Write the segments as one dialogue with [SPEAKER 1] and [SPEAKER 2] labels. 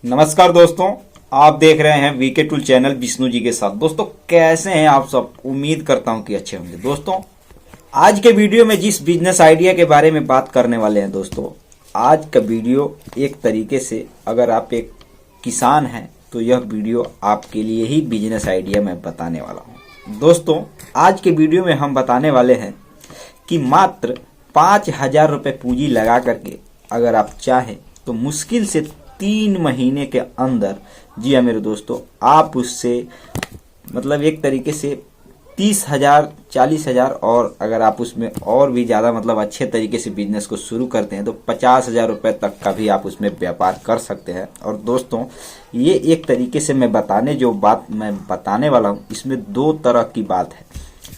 [SPEAKER 1] नमस्कार दोस्तों, आप देख रहे हैं VK tool channel Vishnu ji के साथ। दोस्तों कैसे हैं आप सब? उम्मीद करता हूं कि अच्छे होंगे। दोस्तों आज के वीडियो में जिस बिजनेस आइडिया के बारे में बात करने वाले हैं, दोस्तों आज का वीडियो एक तरीके से अगर आप एक किसान हैं तो यह वीडियो आपके लिए ही बिजनेस आइडिया मैं बताने वाला हूं। दोस्तों आज के वीडियो में हम बताने वाले हैं कि मात्र 5,000 रुपये पूंजी लगा करके अगर आप चाहें तो मुश्किल से 3 महीने के अंदर, जी हाँ मेरे दोस्तों, आप उससे मतलब एक तरीके से 30,000 40,000 और अगर आप उसमें और भी ज़्यादा मतलब अच्छे तरीके से बिजनेस को शुरू करते हैं तो 50,000 रुपये तक का भी आप उसमें व्यापार कर सकते हैं। और दोस्तों ये एक तरीके से मैं बताने वाला हूँ, इसमें 2 तरह की बात है।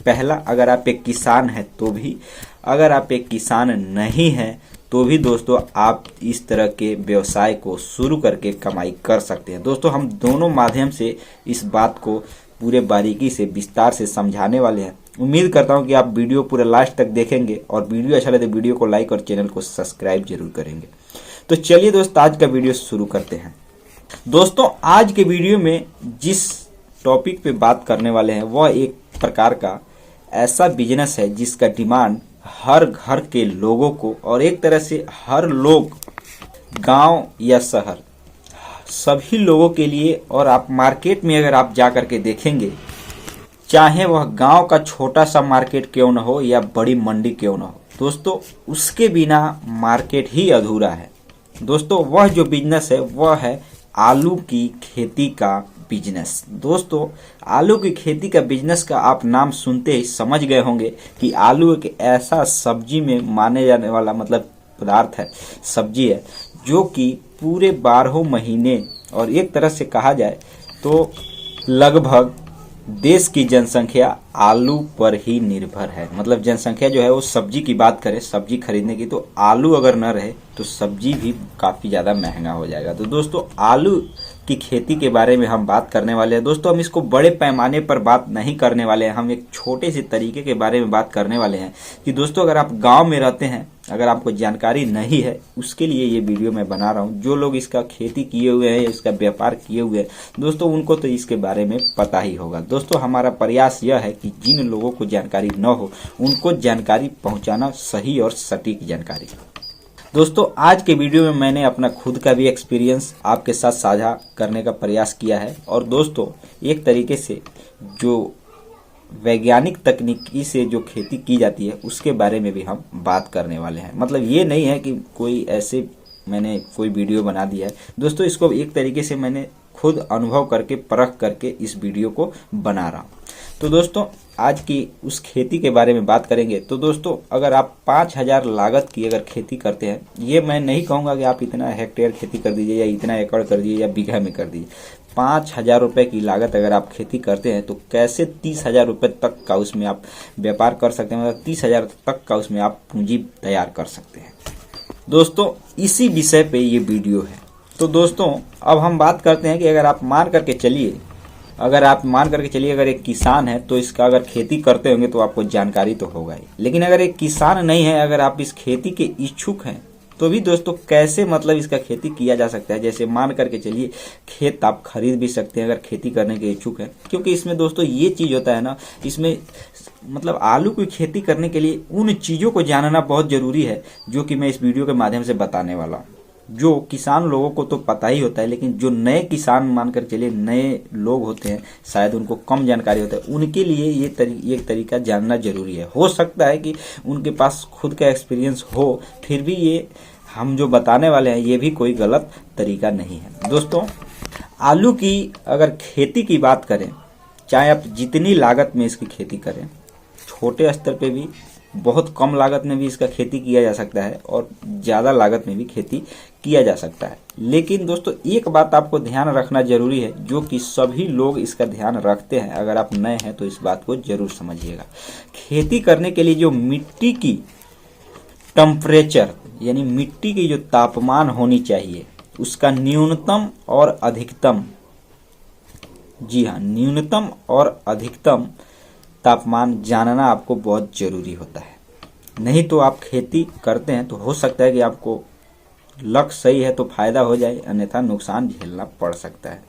[SPEAKER 1] पहला, अगर आप एक किसान हैं तो भी, अगर आप एक किसान नहीं हैं तो भी दोस्तों आप इस तरह के व्यवसाय को शुरू करके कमाई कर सकते हैं। दोस्तों हम दोनों माध्यम से इस बात को पूरे बारीकी से विस्तार से समझाने वाले हैं। उम्मीद करता हूं कि आप वीडियो पूरे लास्ट तक देखेंगे और वीडियो अच्छा लगे तो वीडियो को लाइक और चैनल को सब्सक्राइब जरूर करेंगे। तो चलिए दोस्तों आज का वीडियो शुरू करते हैं। दोस्तों आज के वीडियो में जिस टॉपिक पे बात करने वाले हैं वह एक प्रकार का ऐसा बिजनेस है जिसका डिमांड हर घर के लोगों को और एक तरह से हर लोग, गांव या शहर, सभी लोगों के लिए। और आप मार्केट में अगर आप जा करके देखेंगे, चाहे वह गांव का छोटा सा मार्केट क्यों न हो या बड़ी मंडी क्यों न हो, दोस्तों उसके बिना मार्केट ही अधूरा है। दोस्तों वह जो बिजनेस है वह है आलू की खेती का बिजनेस। दोस्तों आलू की खेती का बिजनेस का आप नाम सुनते ही समझ गए होंगे कि आलू एक ऐसा सब्जी में माने जाने वाला मतलब पदार्थ है, सब्जी है, जो कि पूरे 12 महीने और एक तरह से कहा जाए तो लगभग देश की जनसंख्या आलू पर ही निर्भर है। मतलब जनसंख्या जो है वो सब्जी की बात करें, सब्जी खरीदने की, तो आलू अगर न रहे तो सब्जी भी काफ़ी ज़्यादा महंगा हो जाएगा। तो दोस्तों आलू की खेती के बारे में हम बात करने वाले हैं। दोस्तों हम इसको बड़े पैमाने पर बात नहीं करने वाले हैं, हम एक छोटे से तरीके के बारे में बात करने वाले हैं कि दोस्तों अगर आप गांव में रहते हैं, अगर आपको जानकारी नहीं है, उसके लिए ये वीडियो मैं बना रहा हूँ। जो लोग इसका खेती किए हुए हैं, इसका व्यापार किए हुए हैं, दोस्तों उनको तो इसके बारे में पता ही होगा। दोस्तों हमारा प्रयास यह है कि जिन लोगों को जानकारी न हो उनको जानकारी पहुंचाना, सही और सटीक जानकारी। दोस्तों आज के वीडियो में मैंने अपना खुद का भी एक्सपीरियंस आपके साथ साझा करने का प्रयास किया है। और दोस्तों एक तरीके से जो वैज्ञानिक तकनीकी से जो खेती की जाती है उसके बारे में भी हम बात करने वाले हैं। मतलब ये नहीं है कि कोई ऐसे मैंने कोई वीडियो बना दिया है। दोस्तों इसको एक तरीके से मैंने खुद अनुभव करके, परख करके इस वीडियो को बना रहा हूँ। तो दोस्तों आज की उस खेती के बारे में बात करेंगे। तो दोस्तों अगर आप 5,000 लागत की अगर खेती करते हैं, ये मैं नहीं कहूँगा कि आप इतना हेक्टेयर खेती कर दीजिए या इतना एकड़ कर दीजिए या बीघा में कर दीजिए। 5,000 रुपये की लागत अगर आप खेती करते हैं तो कैसे 30,000 रुपये तक का उसमें आप व्यापार कर सकते हैं, मतलब 30,000 तक का उसमें आप पूंजी तैयार कर सकते हैं। दोस्तों इसी विषय पे ये वीडियो है। तो दोस्तों अब हम बात करते हैं कि अगर आप मान करके चलिए अगर एक किसान है तो इसका अगर खेती करते होंगे तो आपको जानकारी तो होगा ही। लेकिन अगर एक किसान नहीं है, अगर आप इस खेती के इच्छुक हैं तो भी दोस्तों कैसे मतलब इसका खेती किया जा सकता है। जैसे मान करके चलिए खेत आप खरीद भी सकते हैं अगर खेती करने के इच्छुक हैं, क्योंकि इसमें दोस्तों ये चीज़ होता है ना, इसमें मतलब आलू की खेती करने के लिए उन चीज़ों को जानना बहुत ज़रूरी है जो कि मैं इस वीडियो के माध्यम से बताने वाला हूँ। जो किसान लोगों को तो पता ही होता है, लेकिन जो नए किसान मानकर चलिए नए लोग होते हैं, शायद उनको कम जानकारी होता है, उनके लिए ये तरीका जानना जरूरी है। हो सकता है कि उनके पास खुद का एक्सपीरियंस हो, फिर भी ये हम जो बताने वाले हैं ये भी कोई गलत तरीका नहीं है। दोस्तों आलू की अगर खेती की बात करें, चाहे आप जितनी लागत में इसकी खेती करें, छोटे स्तर पे भी, बहुत कम लागत में भी इसका खेती किया जा सकता है और ज़्यादा लागत में भी खेती किया जा सकता है। लेकिन दोस्तों एक बात आपको ध्यान रखना जरूरी है, जो कि सभी लोग इसका ध्यान रखते हैं, अगर आप नए हैं तो इस बात को जरूर समझिएगा। खेती करने के लिए जो मिट्टी की टेम्परेचर यानी मिट्टी की जो तापमान होनी चाहिए, उसका न्यूनतम और अधिकतम, जी हाँ न्यूनतम और अधिकतम तापमान जानना आपको बहुत जरूरी होता है। नहीं तो आप खेती करते हैं तो हो सकता है कि आपको लक सही है तो फायदा हो जाए, अन्यथा नुकसान झेलना पड़ सकता है।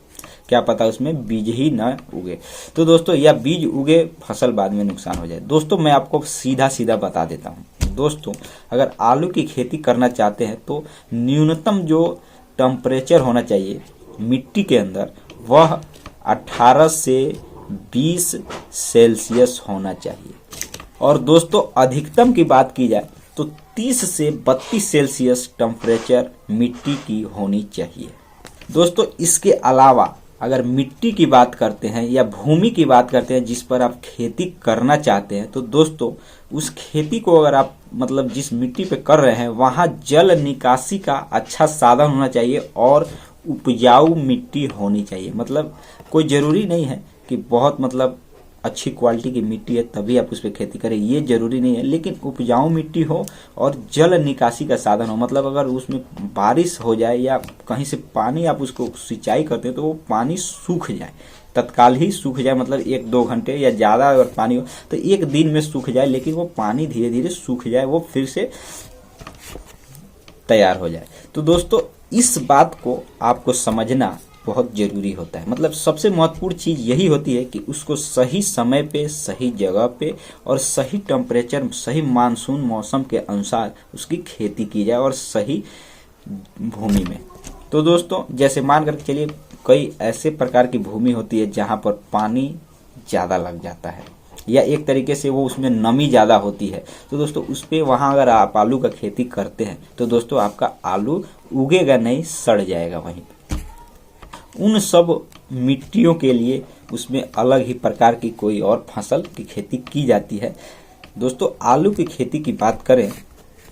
[SPEAKER 1] क्या पता उसमें बीज ही न उगे, तो दोस्तों या बीज उगे फसल बाद में नुकसान हो जाए। दोस्तों मैं आपको सीधा सीधा बता देता हूँ दोस्तों, अगर आलू की खेती करना चाहते हैं तो न्यूनतम जो टेम्परेचर होना चाहिए मिट्टी के अंदर वह 18 से 20 सेल्सियस होना चाहिए। और दोस्तों अधिकतम की बात की जाए तो 30 से 32 सेल्सियस टेम्परेचर मिट्टी की होनी चाहिए। दोस्तों इसके अलावा अगर मिट्टी की बात करते हैं या भूमि की बात करते हैं जिस पर आप खेती करना चाहते हैं, तो दोस्तों उस खेती को अगर आप मतलब जिस मिट्टी पे कर रहे हैं वहां जल निकासी का अच्छा साधन होना चाहिए और उपजाऊ मिट्टी होनी चाहिए। मतलब कोई जरूरी नहीं है कि बहुत मतलब अच्छी क्वालिटी की मिट्टी है तभी आप उस पर खेती करें, ये जरूरी नहीं है, लेकिन उपजाऊ मिट्टी हो और जल निकासी का साधन हो। मतलब अगर उसमें बारिश हो जाए या कहीं से पानी आप उसको सिंचाई करते हैं तो वो पानी सूख जाए, तत्काल ही सूख जाए, मतलब 1-2 घंटे या ज़्यादा अगर पानी हो तो 1 दिन में सूख जाए, लेकिन वो पानी धीरे धीरे सूख जाए, वो फिर से तैयार हो जाए। तो दोस्तों इस बात को आपको समझना बहुत जरूरी होता है। मतलब सबसे महत्वपूर्ण चीज यही होती है कि उसको सही समय पे, सही जगह पे और सही टेम्परेचर, सही मानसून मौसम के अनुसार उसकी खेती की जाए और सही भूमि में। तो दोस्तों जैसे मान कर चलिए कई ऐसे प्रकार की भूमि होती है जहां पर पानी ज्यादा लग जाता है या एक तरीके से वो उसमें नमी ज्यादा होती है, तो दोस्तों उस पे वहां अगर आप आलू का खेती करते हैं तो दोस्तों आपका आलू उगेगा नहीं, सड़ जाएगा वहीं पे। उन सब मिट्टियों के लिए उसमें अलग ही प्रकार की कोई और फसल की खेती की जाती है। दोस्तों आलू की खेती की बात करें,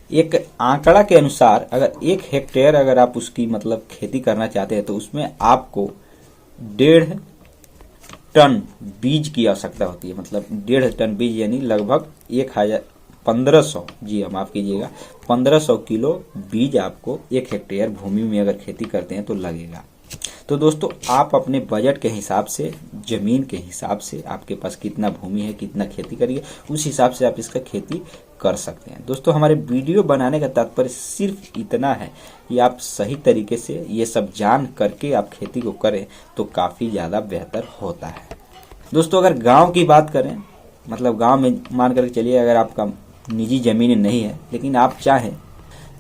[SPEAKER 1] एक आंकड़ा के अनुसार अगर 1 हेक्टेयर अगर आप उसकी मतलब खेती करना चाहते हैं तो उसमें आपको 1.5 टन बीज की आवश्यकता होती है। मतलब 1.5 टन बीज यानी लगभग 1500, जी हम माफ कीजिएगा, 1500 किलो बीज आपको 1 हेक्टेयर भूमि में अगर खेती करते हैं तो लगेगा। तो दोस्तों आप अपने बजट के हिसाब से, जमीन के हिसाब से, आपके पास कितना भूमि है, कितना खेती करिए, उस हिसाब से आप इसका खेती कर सकते हैं। दोस्तों हमारे वीडियो बनाने का तात्पर्य सिर्फ इतना है कि आप सही तरीके से ये सब जान करके आप खेती को करें तो काफ़ी ज़्यादा बेहतर होता है। दोस्तों अगर गाँव की बात करें, मतलब गाँव में मान कर चलिए अगर आपका निजी ज़मीन नहीं है लेकिन आप चाहें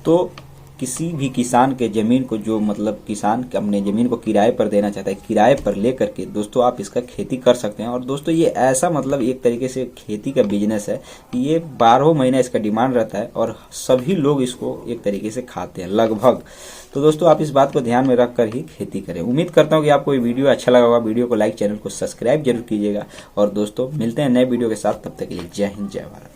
[SPEAKER 1] तो किसी भी किसान के जमीन को, जो मतलब किसान अपने जमीन को किराए पर देना चाहता है, किराए पर ले करके दोस्तों आप इसका खेती कर सकते हैं। और दोस्तों ये ऐसा मतलब एक तरीके से खेती का बिजनेस है कि ये 12 महीना इसका डिमांड रहता है और सभी लोग इसको एक तरीके से खाते हैं लगभग। तो दोस्तों आप इस बात को ध्यान में रख कर ही खेती करें। उम्मीद करता हूँ कि आपको ये वीडियो अच्छा लगा होगा। वीडियो को लाइक, चैनल को सब्सक्राइब जरूर कीजिएगा और दोस्तों मिलते हैं नए वीडियो के साथ, तब तक के लिए जय हिंद, जय भारत।